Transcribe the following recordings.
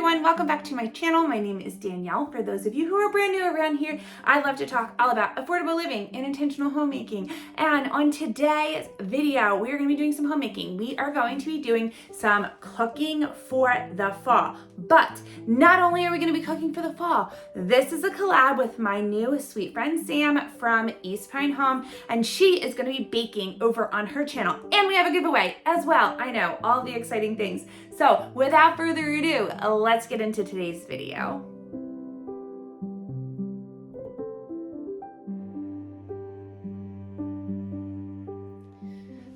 everyone, welcome back to my channel. My name is Danielle. For those of you who are brand new around here, I love to talk all about affordable living and intentional homemaking. And on today's video, we are going to be doing some homemaking. We are going to be doing some cooking for the fall. But not only are we going to be cooking for the fall, this is a collab with my new sweet friend Sam from East Pine Home, and she is going to be baking over on her channel. And we have a giveaway as well. I know, all the exciting things. So without further ado, let's get into today's video.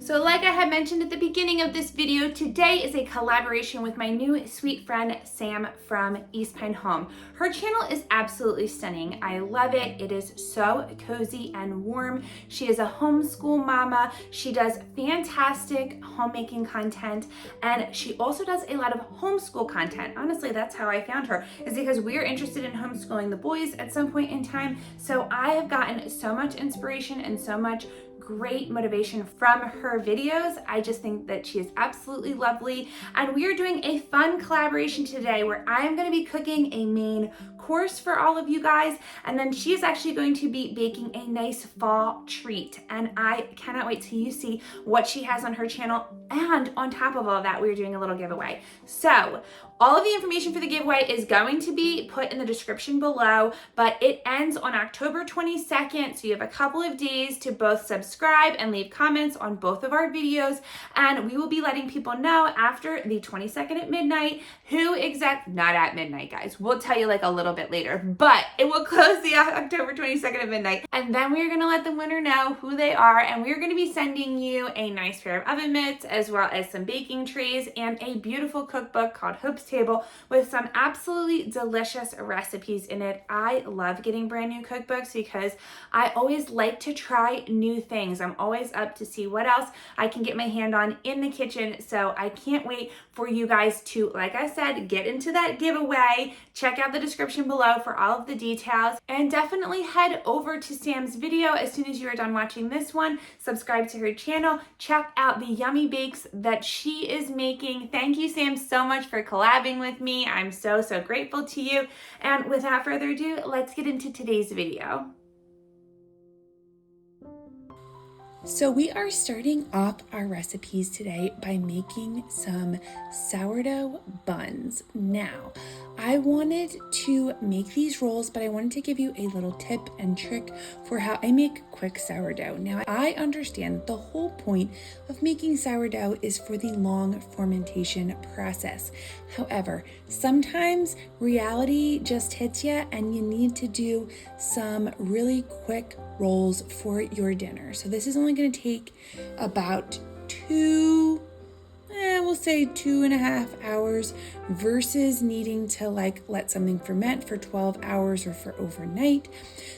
So like I had mentioned at the beginning of this video, today is a collaboration with my new sweet friend, Sam from East Pine Home. Her channel is absolutely stunning. I love it. It is so cozy and warm. She is a homeschool mama. She does fantastic homemaking content, and she also does a lot of homeschool content. Honestly, that's how I found her, is because we are interested in homeschooling the boys at some point in time. So I have gotten so much inspiration and so much great motivation from her videos. I just think that she is absolutely lovely. And we are doing a fun collaboration today where I am going to be cooking a main course for all of you guys, and then she is actually going to be baking a nice fall treat, and I cannot wait till you see what she has on her channel. And on top of all that, we're doing a little giveaway. So all of the information for the giveaway is going to be put in the description below, but it ends on October 22nd, so you have a couple of days to both subscribe and leave comments on both of our videos, and we will be letting people know after the 22nd at midnight who not at midnight, guys. We'll tell you like a little bit later, but it will close the October 22nd at midnight, and then we are going to let the winner know who they are, and we are going to be sending you a nice pair of oven mitts as well as some baking trays and a beautiful cookbook called Hope's Table with some absolutely delicious recipes in it. I love getting brand new cookbooks because I always like to try new things. I'm always up to see what else I can get my hand on in the kitchen, so I can't wait for you guys to, like I said, get into that giveaway. Check out the description below for all of the details, and definitely head over to Sam's video as soon as you are done watching this one. Subscribe to her channel. Check out the yummy bakes that she is making. Thank you, Sam, so much for collabing with me. I'm so grateful to you. And without further ado, let's get into today's video. So we are starting off our recipes today by making some sourdough buns. Now, I wanted to make these rolls, but I wanted to give you a little tip and trick for how I make quick sourdough. Now, I understand the whole point of making sourdough is for the long fermentation process. However, sometimes reality just hits you and you need to do some really quick rolls for your dinner. So this is only going to take about we'll say 2.5 hours versus needing to let something ferment for 12 hours or for overnight.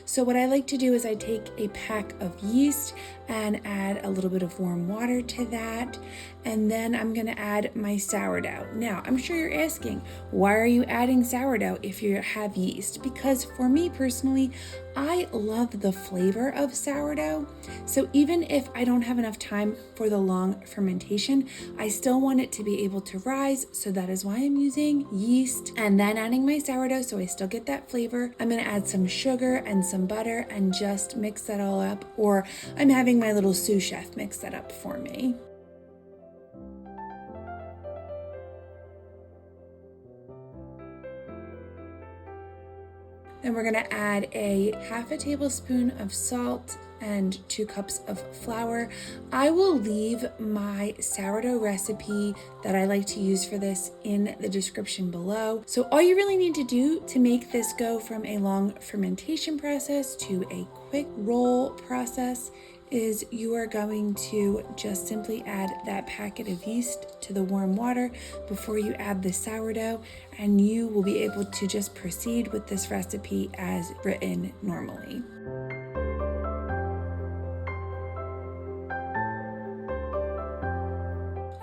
So what I like to do is I take a pack of yeast and add a little bit of warm water to that, and then I'm going to add my sourdough. Now, I'm sure you're asking, why are you adding sourdough if you have yeast? Because for me personally, I love the flavor of sourdough. So even if I don't have enough time for the long fermentation, I still want it to be able to rise. So that is why I'm using yeast and then adding my sourdough so I still get that flavor. I'm going to add some sugar and some butter and just mix that all up, or I'm having my little sous chef mix that up for me. Then we're going to add a 1/2 tablespoon of salt and 2 cups of flour. I will leave my sourdough recipe that I like to use for this in the description below. So all you really need to do to make this go from a long fermentation process to a quick roll process is you are going to just simply add that packet of yeast to the warm water before you add the sourdough, and you will be able to just proceed with this recipe as written normally.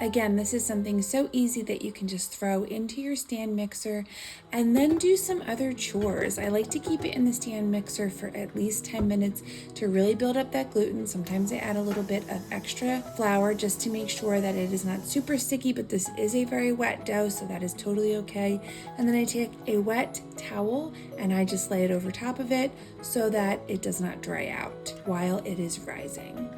Again, this is something so easy that you can just throw into your stand mixer and then do some other chores. I like to keep it in the stand mixer for at least 10 minutes to really build up that gluten. Sometimes I add a little bit of extra flour just to make sure that it is not super sticky, but this is a very wet dough, so that is totally okay. And then I take a wet towel and I just lay it over top of it so that it does not dry out while it is rising.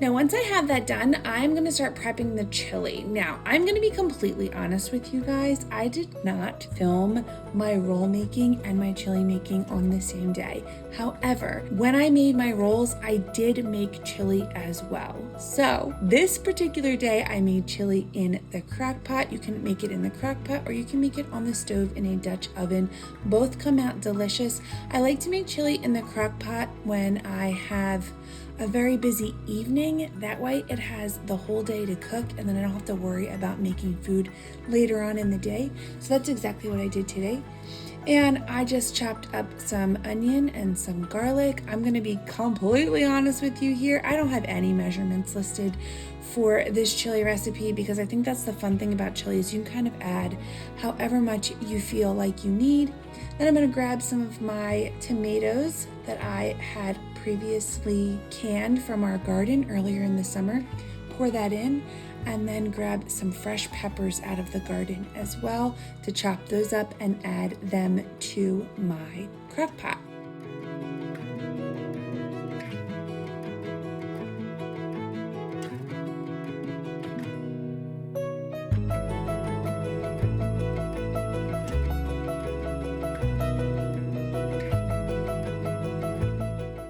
Now, once I have that done, I'm going to start prepping the chili. Now, I'm going to be completely honest with you guys. I did not film my roll making and my chili making on the same day. However, when I made my rolls, I did make chili as well. So this particular day, I made chili in the crock pot. You can make it in the crock pot or you can make it on the stove in a Dutch oven. Both come out delicious. I like to make chili in the crock pot when I have a very busy evening. That way it has the whole day to cook and then I don't have to worry about making food later on in the day. So that's exactly what I did today. And I just chopped up some onion and some garlic. I'm gonna be completely honest with you here. I don't have any measurements listed for this chili recipe because I think that's the fun thing about chili is you can kind of add however much you feel like you need. Then I'm gonna grab some of my tomatoes that I had previously canned from our garden earlier in the summer, pour that in, and then grab some fresh peppers out of the garden as well to chop those up and add them to my crock pot.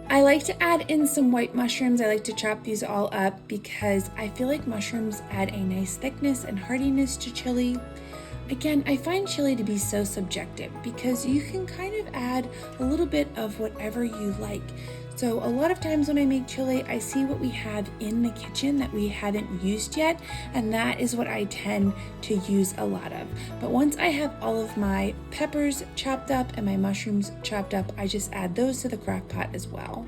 I like to add in some white mushrooms. I like to chop these all up because I feel like mushrooms add a nice thickness and heartiness to chili. Again, I find chili to be so subjective because you can kind of add a little bit of whatever you like. So a lot of times when I make chili, I see what we have in the kitchen that we haven't used yet, and that is what I tend to use a lot of. But once I have all of my peppers chopped up and my mushrooms chopped up, I just add those to the crock pot as well.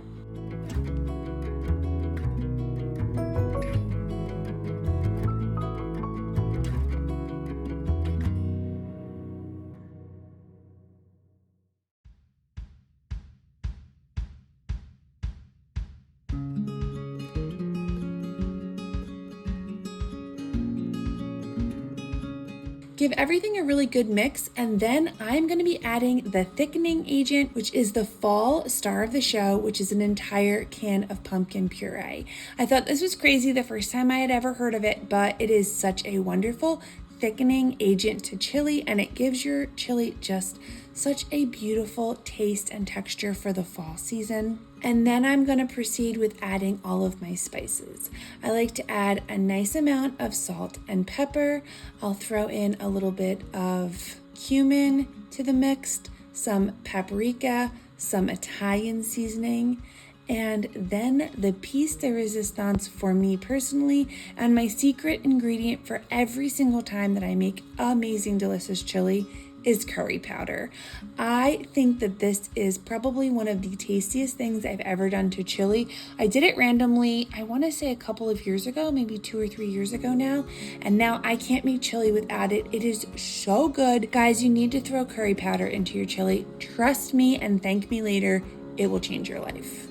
Give everything a really good mix, and then I'm going to be adding the thickening agent, which is the fall star of the show, which is an entire can of pumpkin puree. I thought this was crazy the first time I had ever heard of it, but it is such a wonderful thickening agent to chili, and it gives your chili just such a beautiful taste and texture for the fall season. And then I'm going to proceed with adding all of my spices. I like to add a nice amount of salt and pepper. I'll throw in a little bit of cumin to the mix, some paprika, some Italian seasoning, and then the piece de resistance for me personally, and my secret ingredient for every single time that I make amazing, delicious chili is curry powder. I think that this is probably one of the tastiest things I've ever done to chili. I did it randomly, I want to say a couple of years ago, maybe 2 or 3 years ago now, and now I can't make chili without it. It is so good. Guys, you need to throw curry powder into your chili. Trust me and thank me later. It will change your life.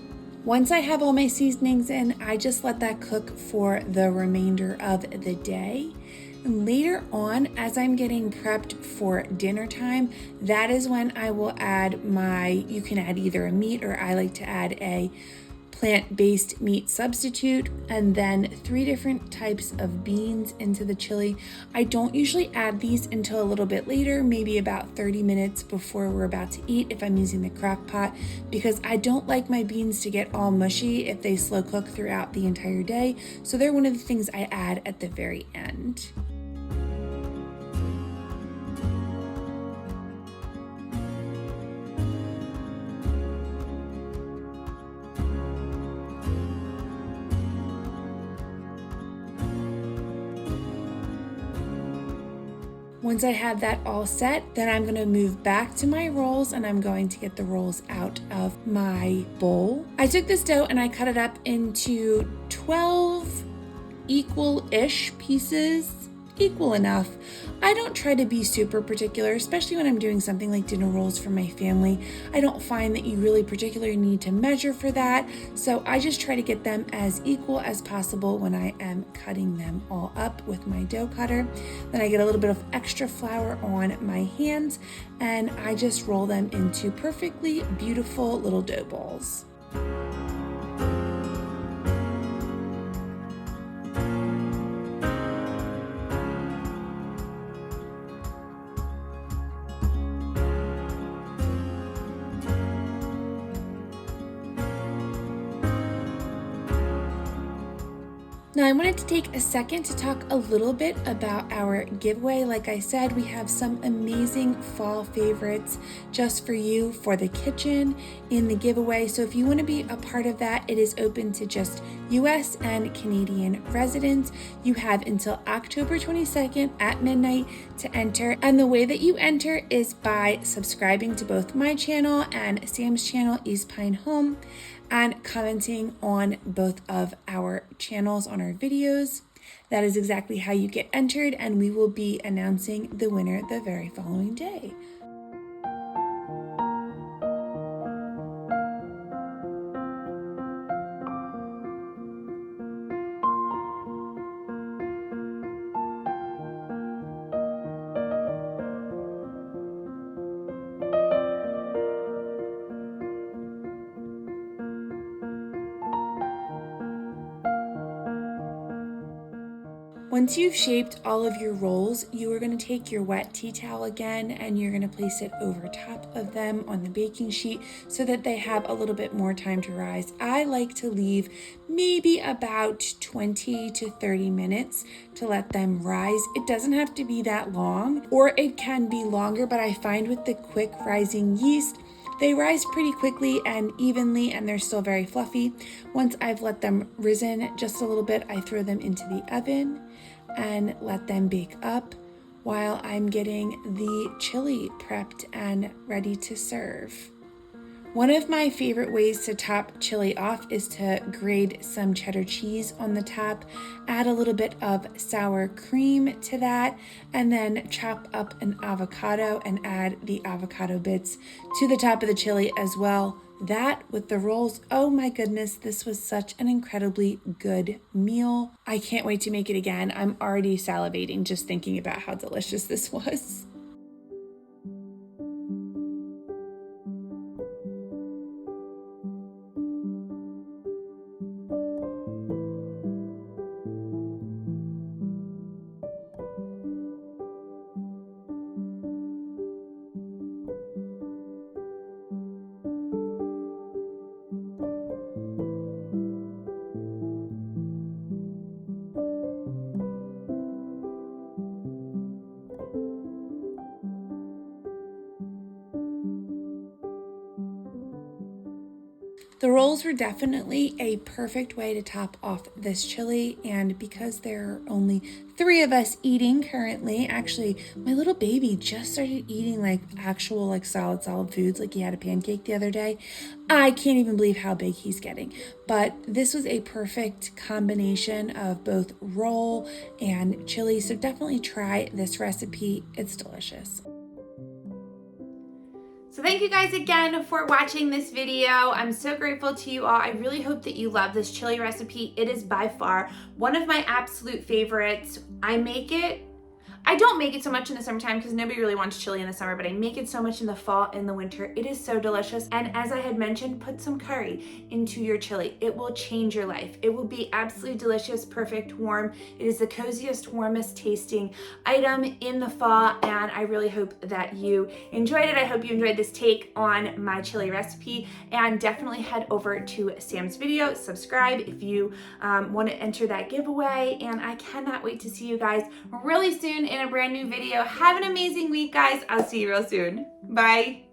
Once I have all my seasonings in, I just let that cook for the remainder of the day. And later on, as I'm getting prepped for dinner time, that is when I will add you can add either a meat or I like to add a plant-based meat substitute, and then 3 different types of beans into the chili. I don't usually add these until a little bit later, maybe about 30 minutes before we're about to eat if I'm using the crock pot, because I don't like my beans to get all mushy if they slow cook throughout the entire day. So they're one of the things I add at the very end. Once I have that all set, then I'm gonna move back to my rolls and I'm going to get the rolls out of my bowl. I took this dough and I cut it up into 12 equal-ish pieces, equal enough. I don't try to be super particular, especially when I'm doing something like dinner rolls for my family. I don't find that you really particularly need to measure for that, so I just try to get them as equal as possible when I am cutting them all up with my dough cutter. Then I get a little bit of extra flour on my hands and I just roll them into perfectly beautiful little dough balls. Now I wanted to take a second to talk a little bit about our giveaway. Like I said, we have some amazing fall favorites just for you for the kitchen in the giveaway. So if you want to be a part of that, it is open to just US and Canadian residents. You have until October 22nd at midnight to enter. And the way that you enter is by subscribing to both my channel and Sam's channel, East Pine Home, and commenting on both of our channels on our videos. That is exactly how you get entered, and we will be announcing the winner the very following day. Once you've shaped all of your rolls, you are going to take your wet tea towel again and you're going to place it over top of them on the baking sheet so that they have a little bit more time to rise. I like to leave maybe about 20 to 30 minutes to let them rise. It doesn't have to be that long, or it can be longer, but I find with the quick rising yeast, they rise pretty quickly and evenly, and they're still very fluffy. Once I've let them risen just a little bit, I throw them into the oven and let them bake up while I'm getting the chili prepped and ready to serve. One of my favorite ways to top chili off is to grate some cheddar cheese on the top, add a little bit of sour cream to that, and then chop up an avocado and add the avocado bits to the top of the chili as well. That with the rolls, oh my goodness, this was such an incredibly good meal. I can't wait to make it again. I'm already salivating just thinking about how delicious this was. The rolls were definitely a perfect way to top off this chili, and because there are only 3 of us eating currently, actually my little baby just started eating like actual like solid foods, like he had a pancake the other day. I can't even believe how big he's getting, but this was a perfect combination of both roll and chili, so definitely try this recipe. It's delicious. So thank you guys again for watching this video. I'm so grateful to you all. I really hope that you love this chili recipe. It is by far one of my absolute favorites. I don't make it so much in the summertime because nobody really wants chili in the summer, but I make it so much in the fall and the winter. It is so delicious. And as I had mentioned, put some curry into your chili. It will change your life. It will be absolutely delicious, perfect, warm. It is the coziest, warmest tasting item in the fall, and I really hope that you enjoyed it. I hope you enjoyed this take on my chili recipe, and definitely head over to Sam's video, subscribe if you want to enter that giveaway, and I cannot wait to see you guys really soon in a brand new video. Have an amazing week, guys. I'll see you real soon. Bye.